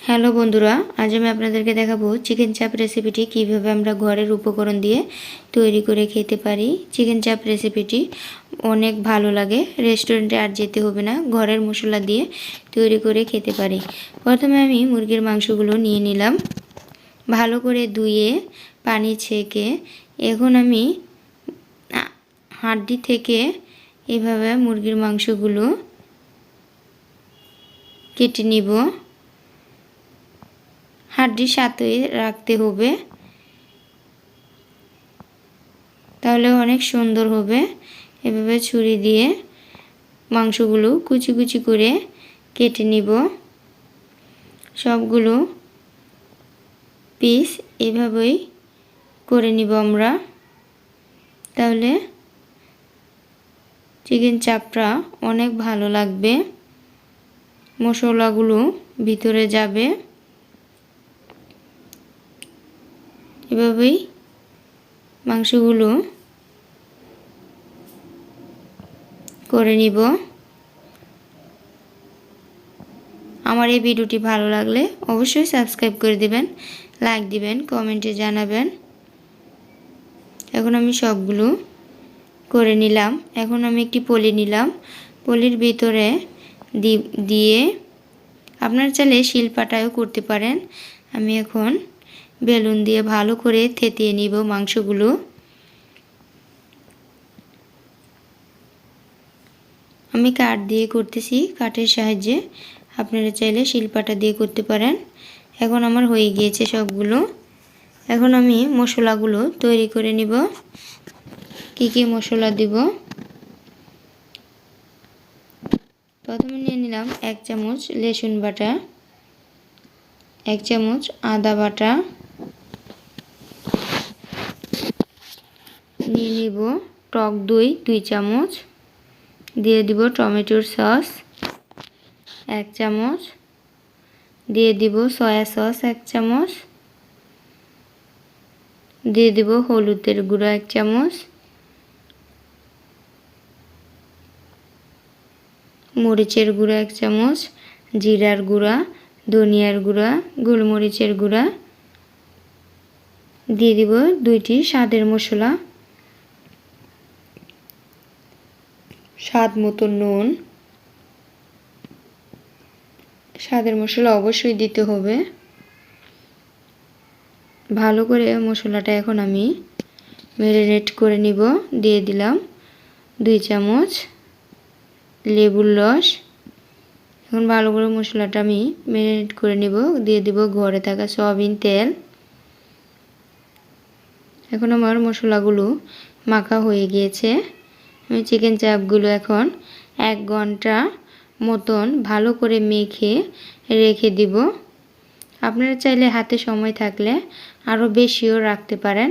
Hello বন্ধুরা, আজ আমি আপনাদেরকে দেখাবো চিকেন চাপ রেসিপিটি কিভাবে আমরা ঘরের উপকরণ দিয়ে তৈরি করে খেতে পারি। চিকেন চাপ রেসিপিটি অনেক ভালো লাগে, রেস্টুরেন্টে আর যেতে হবে না, ঘরের মশলা দিয়ে তৈরি করে খেতে পারি। প্রথমে আমি মুরগির মাংসগুলো নিয়ে নিলাম, ভালো করে ধুয়ে পানি ছেঁকে। এখন আমি হাড্ডি থেকে এভাবে মুরগির মাংসগুলো কেটে নিব। হাড্ডির সাথে রাখতে হবে, তাহলে অনেক সুন্দর হবে। এভাবে ছুরি দিয়ে মাংসগুলো কুচি কুচি করে কেটে নিব। সবগুলো পিস এভাবেই করে নিব আমরা, তাহলে চিকেন চাপটা অনেক ভালো লাগবে, মশলাগুলো ভিতরে যাবে। এভাবেই মাংসগুলো করে নিব। আমার এই ভিডিওটি ভালো লাগলে অবশ্যই সাবস্ক্রাইব করে দিবেন, লাইক দিবেন, কমেন্টে জানাবেন। এখন আমি সবগুলো করে নিলাম। এখন আমি একটি পলি নিলাম, পলির ভিতরে দিয়ে আপনার চাইলে শিলপাটায়ও করতে পারেন। আমি এখন বেলুন দিয়ে ভালো করে থেতিয়ে নিব মাংসগুলো। আমি কাঠ দিয়ে করতেছি, কাঠের সাহায্যে, আপনারা চাইলে শিলপাটা দিয়ে করতে পারেন। এখন আমার হয়ে গিয়েছে সবগুলো। এখন আমি মশলাগুলো তৈরি করে নিব। কি কি মশলা দিব? প্রথমে নিয়ে নিলাম 1 চামচ রসুন বাটা, 1 চামচ আদা বাটা, নিয়ে নিব টক দই 2 চামচ, দিয়ে দিব টমেটোর সস 1 চামচ, দিয়ে দিব সয়া সস 1 চামচ, দিয়ে দিব হলুদের গুঁড়া 1 চামচ, মরিচের গুঁড়া 1 চামচ, জিরার গুঁড়া, ধনিয়ার গুঁড়া, গোলমরিচের গুঁড়া, দিয়ে দিব 2টি স্বাদের মশলা, স্বাদ মতো নুন। স্বাদের মশলা অবশ্যই দিতে হবে। ভালো করে মশলাটা এখন আমি ম্যারিনেট করে নিব। দিয়ে দিলাম 2 চামচ লেবুর রস। এখন ভালো করে মশলাটা আমি ম্যারিনেট করে নিব। দিয়ে দিব ঘরে থাকা সয়াবিন তেল। এখন আমার মশলাগুলো মাখা হয়ে গিয়েছে। আমি চিকেন চাপগুলো এখন 1 ঘন্টা মতন ভালো করে মেখে রেখে দিব। আপনারা চাইলে হাতে সময় থাকলে আরও বেশিও রাখতে পারেন।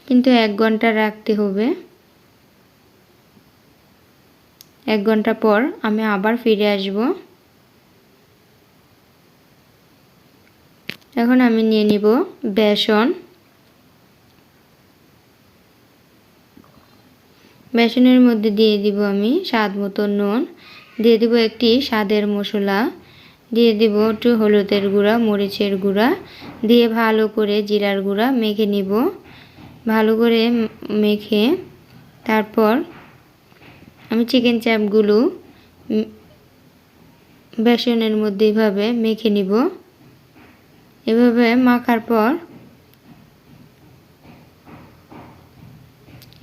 কিন্তু 1 ঘন্টা রাখতে হবে। 1 ঘন্টা পর আমি আবার ফিরে আসব। এখন আমি নিয়ে নিব বেসন। বেসনের মধ্যে দিয়ে দিব আমি স্বাদ মতো নুন, দিয়ে দিব একটি স্বাদের মশলা, দিয়ে দিব একটু হলুদের গুঁড়া, মরিচের গুঁড়া, দিয়ে ভালো করে জিরার গুঁড়া মেখে নিব। ভালো করে মেখে তারপর আমি চিকেন চাপগুলো বেসনের মধ্যে এভাবে মেখে নিব। এভাবে মাখার পর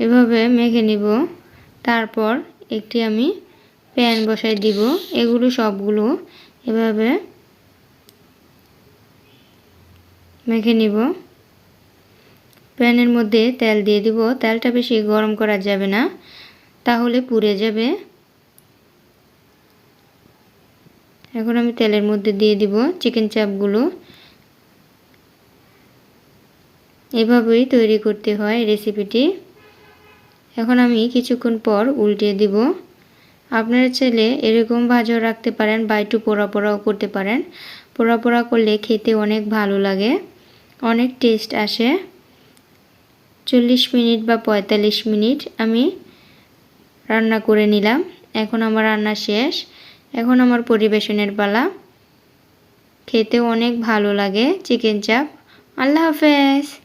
এভাবে মেখে নিব। তারপর একটি আমি প্যান বসাই দিব। এগুলো সবগুলো এভাবে মেখে নিব। প্যানের মধ্যে তেল দিয়ে দিব। তেলটা বেশি গরম করা যাবে না, তাহলে পুড়ে যাবে। এখন আমি তেলের মধ্যে দিয়ে দিব চিকেন চাপগুলো। এভাবেই তৈরি করতে হয় রেসিপিটি। এখন আমি কিছুক্ষণ পর উল্টে দিব। আপনারা চাইলে এরকম ভাজাও রাখতে পারেন বা একটু পোড়া পোড়াও করতে পারেন। পোড়া পোড়া করলে খেতে অনেক ভালো লাগে, অনেক টেস্ট আসে। 40 মিনিট বা 45 মিনিট আমি রান্না করে নিলাম। এখন আমার রান্না শেষ। এখন আমার পরিবেশনের পালা। খেতে অনেক ভালো লাগে চিকেন চাপ। আল্লাহ হাফেজ।